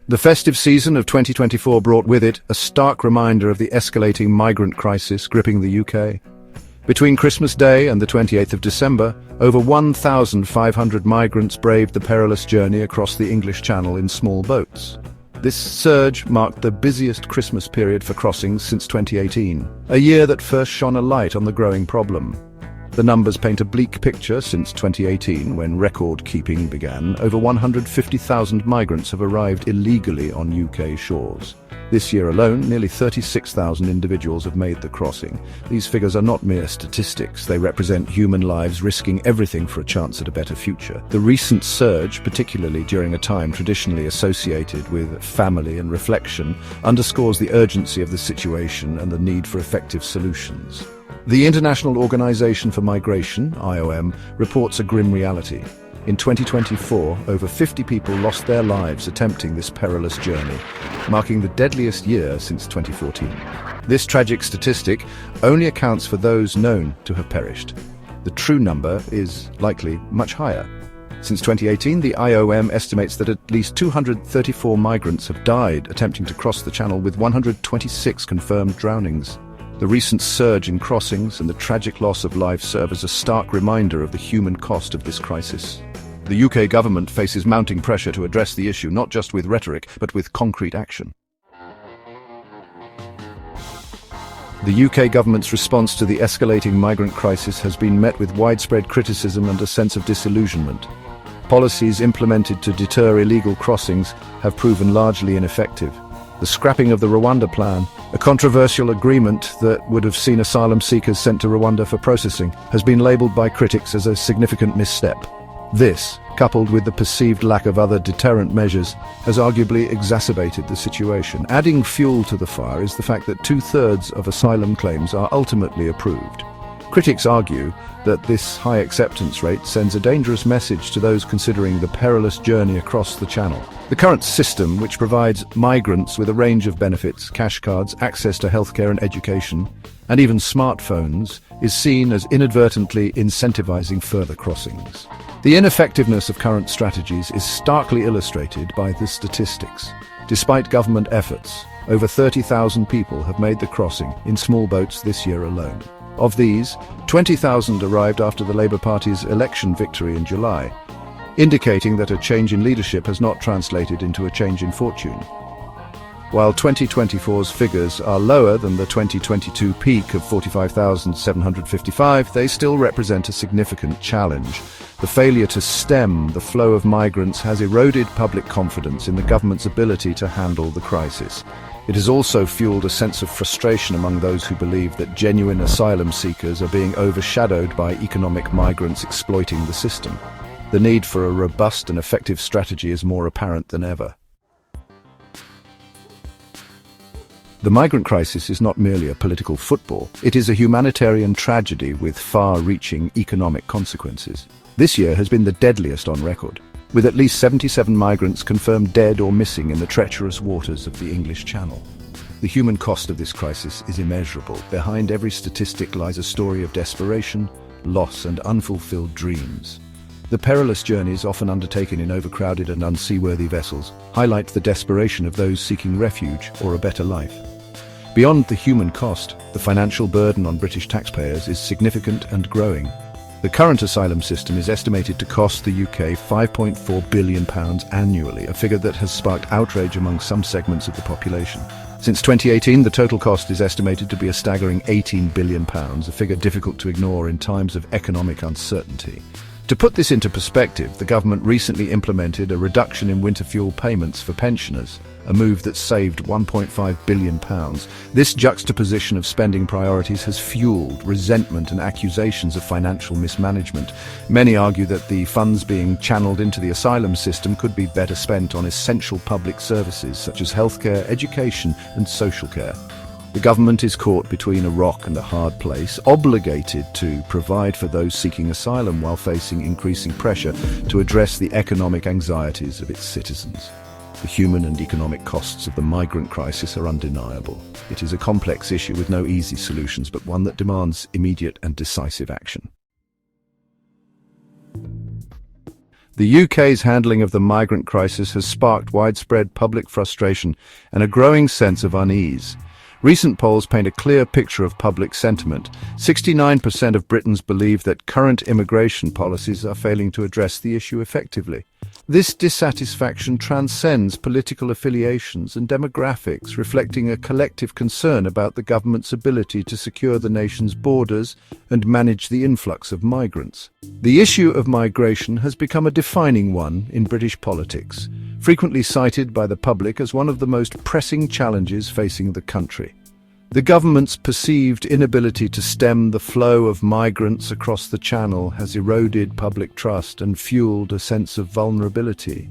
The festive season of 2024 brought with it a stark reminder of the escalating migrant crisis gripping the UK. Between Christmas Day and the 28th of December, over 1,500 migrants braved the perilous journey across the English Channel in small boats. This surge marked the busiest Christmas period for crossings since 2018, a year that first shone a light on the growing problem. The numbers paint a bleak picture since 2018, when record-keeping began. Over 150,000 migrants have arrived illegally on UK shores. This year alone, nearly 36,000 individuals have made the crossing. These figures are not mere statistics. They represent human lives risking everything for a chance at a better future. The recent surge, particularly during a time traditionally associated with family and reflection, underscores the urgency of the situation and the need for effective solutions. The International Organization for Migration, IOM, reports a grim reality. In 2024, over 50 people lost their lives attempting this perilous journey, marking the deadliest year since 2014. This tragic statistic only accounts for those known to have perished. The true number is likely much higher. Since 2018, the IOM estimates that at least 234 migrants have died attempting to cross the Channel, with 126 confirmed drownings. The recent surge in crossings and the tragic loss of lives serve as a stark reminder of the human cost of this crisis. The UK government faces mounting pressure to address the issue, not just with rhetoric, but with concrete action. The UK government's response to the escalating migrant crisis has been met with widespread criticism and a sense of disillusionment. Policies implemented to deter illegal crossings have proven largely ineffective. The scrapping of the Rwanda plan, a controversial agreement that would have seen asylum seekers sent to Rwanda for processing, has been labelled by critics as a significant misstep. This, coupled with the perceived lack of other deterrent measures, has arguably exacerbated the situation. Adding fuel to the fire is the fact that 2/3 of asylum claims are ultimately approved. Critics argue that this high acceptance rate sends a dangerous message to those considering the perilous journey across the Channel. The current system, which provides migrants with a range of benefits, cash cards, access to healthcare and education, and even smartphones, is seen as inadvertently incentivizing further crossings. The ineffectiveness of current strategies is starkly illustrated by the statistics. Despite government efforts, over 30,000 people have made the crossing in small boats this year alone. Of these, 20,000 arrived after the Labour Party's election victory in July, indicating that a change in leadership has not translated into a change in fortune. While 2024's figures are lower than the 2022 peak of 45,755, they still represent a significant challenge. The failure to stem the flow of migrants has eroded public confidence in the government's ability to handle the crisis. It has also fueled a sense of frustration among those who believe that genuine asylum seekers are being overshadowed by economic migrants exploiting the system. The need for a robust and effective strategy is more apparent than ever. The migrant crisis is not merely a political football. It is a humanitarian tragedy with far-reaching economic consequences. This year has been the deadliest on record, with at least 77 migrants confirmed dead or missing in the treacherous waters of the English Channel. The human cost of this crisis is immeasurable. Behind every statistic lies a story of desperation, loss, and unfulfilled dreams. The perilous journeys, often undertaken in overcrowded and unseaworthy vessels, highlight the desperation of those seeking refuge or a better life. Beyond the human cost, the financial burden on British taxpayers is significant and growing. The current asylum system is estimated to cost the UK £5.4 billion annually, a figure that has sparked outrage among some segments of the population. Since 2018, the total cost is estimated to be a staggering £18 billion, a figure difficult to ignore in times of economic uncertainty. To put this into perspective, the government recently implemented a reduction in winter fuel payments for pensioners, a move that saved £1.5 billion. This juxtaposition of spending priorities has fueled resentment and accusations of financial mismanagement. Many argue that the funds being channeled into the asylum system could be better spent on essential public services such as healthcare, education, and social care. The government is caught between a rock and a hard place, obligated to provide for those seeking asylum while facing increasing pressure to address the economic anxieties of its citizens. The human and economic costs of the migrant crisis are undeniable. It is a complex issue with no easy solutions, but one that demands immediate and decisive action. The UK's handling of the migrant crisis has sparked widespread public frustration and a growing sense of unease. Recent polls paint a clear picture of public sentiment. 69% of Britons believe that current immigration policies are failing to address the issue effectively. This dissatisfaction transcends political affiliations and demographics, reflecting a collective concern about the government's ability to secure the nation's borders and manage the influx of migrants. The issue of migration has become a defining one in British politics, frequently cited by the public as one of the most pressing challenges facing the country. The government's perceived inability to stem the flow of migrants across the Channel has eroded public trust and fueled a sense of vulnerability.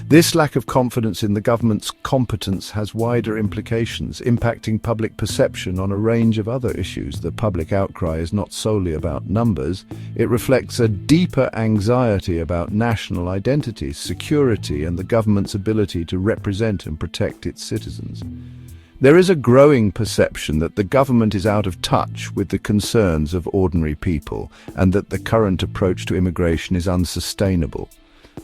This lack of confidence in the government's competence has wider implications, impacting public perception on a range of other issues. The public outcry is not solely about numbers. It reflects a deeper anxiety about national identity, security, and the government's ability to represent and protect its citizens. There is a growing perception that the government is out of touch with the concerns of ordinary people and that the current approach to immigration is unsustainable.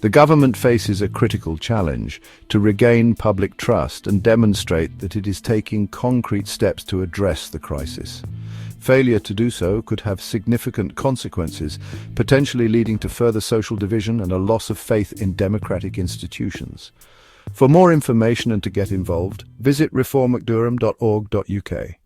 The government faces a critical challenge to regain public trust and demonstrate that it is taking concrete steps to address the crisis. Failure to do so could have significant consequences, potentially leading to further social division and a loss of faith in democratic institutions. For more information and to get involved, visit reformacdurham.org.uk.